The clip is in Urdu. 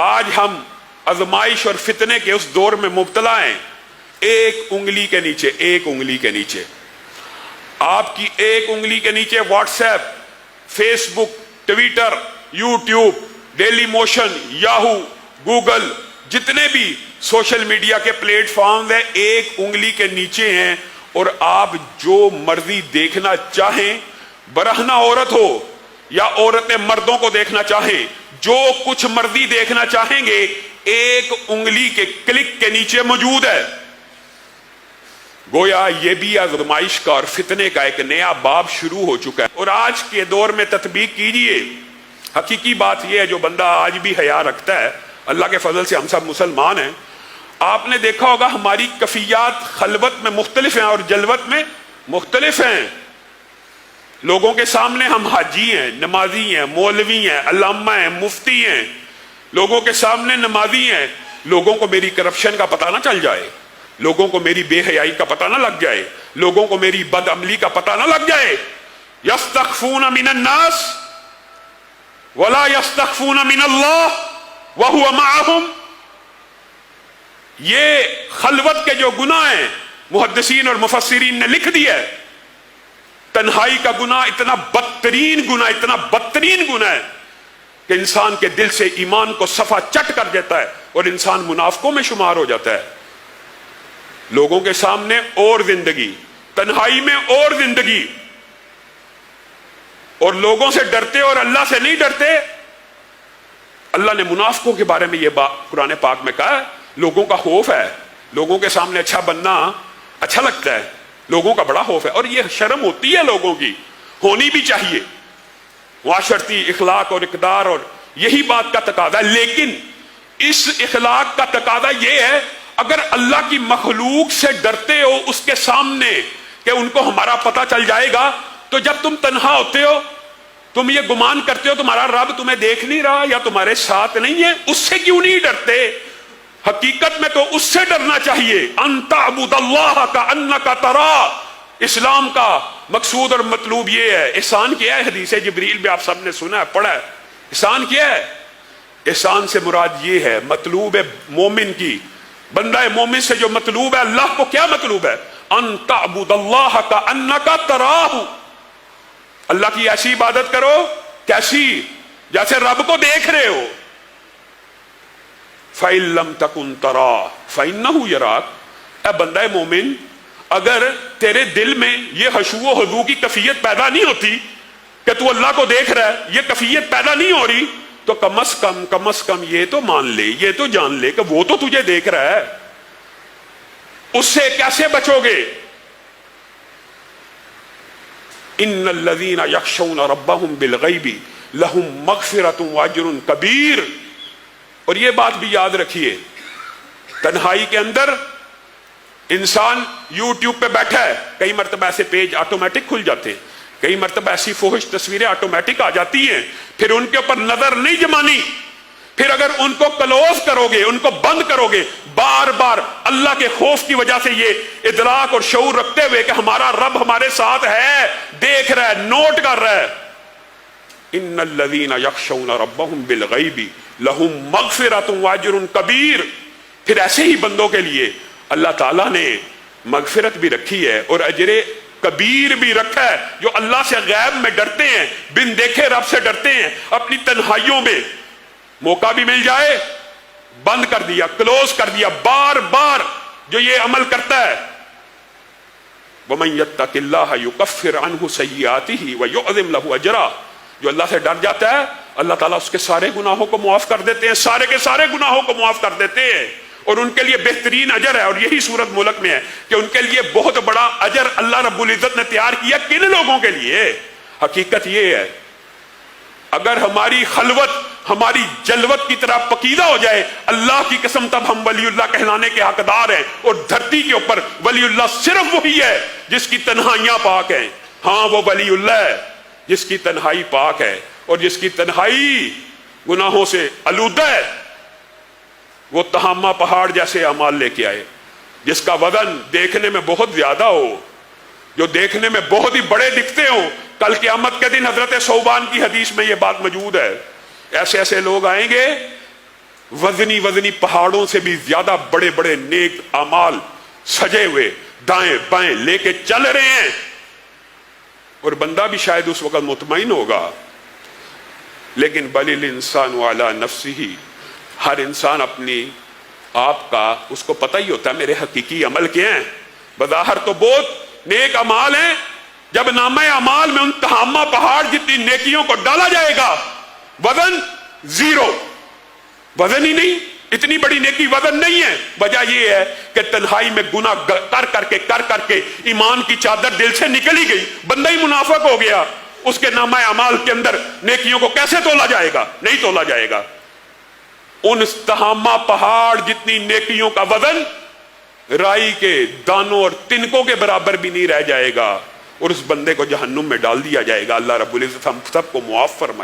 آج ہم آزمائش اور فتنے کے اس دور میں مبتلا ہیں. ایک انگلی کے نیچے، ایک انگلی کے نیچے، آپ کی ایک انگلی کے نیچے WhatsApp, Facebook, Twitter, YouTube, Dailymotion, Yahoo, Google, جتنے بھی سوشل میڈیا کے پلیٹ فارم ہیں ایک انگلی کے نیچے ہیں. اور آپ جو مرضی دیکھنا چاہیں، برہنہ عورت ہو یا عورتیں مردوں کو دیکھنا چاہیں، جو کچھ مرضی دیکھنا چاہیں گے ایک انگلی کے کلک کے نیچے موجود ہے. گویا یہ بھی آزمائش کا اور فتنے کا ایک نیا باب شروع ہو چکا ہے. اور آج کے دور میں تطبیق کیجئے. حقیقی بات یہ ہے، جو بندہ آج بھی حیا رکھتا ہے، اللہ کے فضل سے ہم سب مسلمان ہیں. آپ نے دیکھا ہوگا ہماری کفیات خلوت میں مختلف ہیں اور جلوت میں مختلف ہیں. لوگوں کے سامنے ہم حاجی ہیں، نمازی ہیں، مولوی ہیں، علامہ ہیں، مفتی ہیں. لوگوں کے سامنے نمازی ہیں، لوگوں کو میری کرپشن کا پتہ نہ چل جائے، لوگوں کو میری بے حیائی کا پتہ نہ لگ جائے، لوگوں کو میری بد عملی کا پتہ نہ لگ جائے. یستخفون من الناس ولا یستخفون من اللہ وہو معہم. یہ خلوت کے جو گناہ ہیں محدثین اور مفسرین نے لکھ دیا ہے. تنہائی کا گناہ اتنا بدترین گناہ، اتنا بدترین گناہ ہے کہ انسان کے دل سے ایمان کو صفا چٹ کر دیتا ہے اور انسان منافقوں میں شمار ہو جاتا ہے. لوگوں کے سامنے اور زندگی، تنہائی میں اور زندگی، اور لوگوں سے ڈرتے اور اللہ سے نہیں ڈرتے. اللہ نے منافقوں کے بارے میں یہ بات قرآن پاک میں کہا ہے، لوگوں کا خوف ہے، لوگوں کے سامنے اچھا بننا اچھا لگتا ہے، لوگوں کا بڑا خوف ہے. اور یہ شرم ہوتی ہے، لوگوں کی ہونی بھی چاہیے، معاشرتی اخلاق اور اقدار، اور یہی بات کا تقاضا ہے. لیکن اس اخلاق کا تقاضا یہ ہے، اگر اللہ کی مخلوق سے ڈرتے ہو اس کے سامنے کہ ان کو ہمارا پتہ چل جائے گا، تو جب تم تنہا ہوتے ہو تم یہ گمان کرتے ہو تمہارا رب تمہیں دیکھ نہیں رہا یا تمہارے ساتھ نہیں ہے. اس سے کیوں نہیں ڈرتے؟ حقیقت میں تو اس سے ڈرنا چاہیے. ان تعبد اللہ کأنک تراہ. اسلام کا مقصود اور مطلوب یہ ہے. احسان کیا ہے؟ حدیث جبریل بھی آپ سب نے سنا ہے، پڑھا ہے. احسان کیا ہے؟ احسان سے مراد یہ ہے، مطلوب مومن کی، بندہ مومن سے جو مطلوب ہے، اللہ کو کیا مطلوب ہے؟ ان تعبد اللہ کأنک تراہ. اللہ کی ایسی عبادت کرو، کیسی؟ جیسے رب کو دیکھ رہے ہو. فَإِن لَمْ تَكُنْ تَرَاهُ فَإِنَّهُ يَرَاكَ. اے بندہ مومن، اگر تیرے دل میں یہ خشوع و خضوع کی کیفیت پیدا نہیں ہوتی کہ تو اللہ کو دیکھ رہا ہے، یہ کیفیت پیدا نہیں ہو رہی، تو کم از کم یہ تو مان لے، یہ تو جان لے کہ وہ تو تجھے دیکھ رہا ہے. اس سے کیسے بچو گے؟ ان الذین یخشون ربهم بالغیب لہم مغفرۃ واجر کبیر. اور یہ بات بھی یاد رکھیے، تنہائی کے اندر انسان یوٹیوب پہ بیٹھا ہے، کئی مرتبہ ایسے پیج آٹومیٹک کھل جاتے ہیں، کئی مرتبہ ایسی فحش تصویریں آٹومیٹک آ جاتی ہیں، پھر ان کے اوپر نظر نہیں جمانی. پھر اگر ان کو کلوز کرو گے، ان کو بند کرو گے، بار بار اللہ کے خوف کی وجہ سے یہ ادراک اور شعور رکھتے ہوئے کہ ہمارا رب ہمارے ساتھ ہے، دیکھ رہا ہے، نوٹ کر رہا ہے. ان الذین یخشون ربهم بالغیب لہم مغفرۃ واجر کبیر. پھر ایسے ہی بندوں کے لیے اللہ تعالیٰ نے مغفرت بھی رکھی ہے اور اجر کبیر بھی رکھا ہے. جو اللہ سے غیب میں ڈرتے ہیں، بن دیکھے رب سے ڈرتے ہیں، اپنی تنہائیوں میں موقع بھی مل جائے بند کر دیا، کلوز کر دیا. بار بار جو یہ عمل کرتا ہے، وَمَن يَتَّقِ اللَّهَ يُكَفِّرْ عَنْهُ سَيِّئَاتِهِ وَيُعْظِمْ لَهُ أَجْرًا. جو اللہ سے ڈر جاتا ہے، اللہ تعالیٰ اس کے سارے گناہوں کو معاف کر دیتے ہیں، سارے کے سارے گناہوں کو معاف کر دیتے ہیں، اور ان کے لیے بہترین اجر ہے. اور یہی صورت ملک میں ہے کہ ان کے لیے بہت بڑا اجر اللہ رب العزت نے تیار کیا. کن لوگوں کے لیے؟ حقیقت یہ ہے، اگر ہماری خلوت ہماری جلوت کی طرح پکیدہ ہو جائے، اللہ کی قسم تب ہم ولی اللہ کہلانے کے حقدار ہیں. اور دھرتی کے اوپر ولی اللہ صرف وہی ہے جس کی تنہائیاں پاک ہیں. ہاں، وہ ولی اللہ ہے جس کی تنہائی پاک ہے اور جس کی تنہائی گناہوں سے آلودہ ہے. وہ تہامہ پہاڑ جیسے اعمال لے کے آئے، جس کا وزن دیکھنے میں بہت زیادہ ہو، جو دیکھنے میں بہت ہی بڑے دکھتے ہوں. کل قیامت کے دن حضرت ثوبان کی حدیث میں یہ بات موجود ہے، ایسے ایسے لوگ آئیں گے وزنی وزنی پہاڑوں سے بھی زیادہ بڑے بڑے نیک اعمال سجے ہوئے دائیں بائیں لے کے چل رہے ہیں، اور بندہ بھی شاید اس وقت مطمئن ہوگا، لیکن بل الانسان علی نفسہ، ہر انسان اپنی آپ کا اس کو پتہ ہی ہوتا ہے میرے حقیقی عمل کیا ہیں۔ بظاہر تو بہت نیک اعمال ہیں، جب نامہ اعمال میں ان تہامہ پہاڑ جتنی نیکیوں کو ڈالا جائے گا، وزن زیرو، وزن ہی نہیں، اتنی بڑی نیکی وزن نہیں ہے۔ وجہ یہ ہے کہ تنہائی میں گناہ کر کے ایمان کی چادر دل سے نکل ہی گئی، بندہ ہی منافق ہو گیا، اس کے نامہ اعمال کے اندر نیکیوں کو کیسے تولا جائے گا؟ نہیں تولا جائے گا۔ ان تہامہ پہاڑ جتنی نیکیوں کا وزن رائی کے دانوں اور تنکوں کے برابر بھی نہیں رہ جائے گا، اور اس بندے کو جہنم میں ڈال دیا جائے گا۔ اللہ رب العزت ہم سب کو معاف فرمائے۔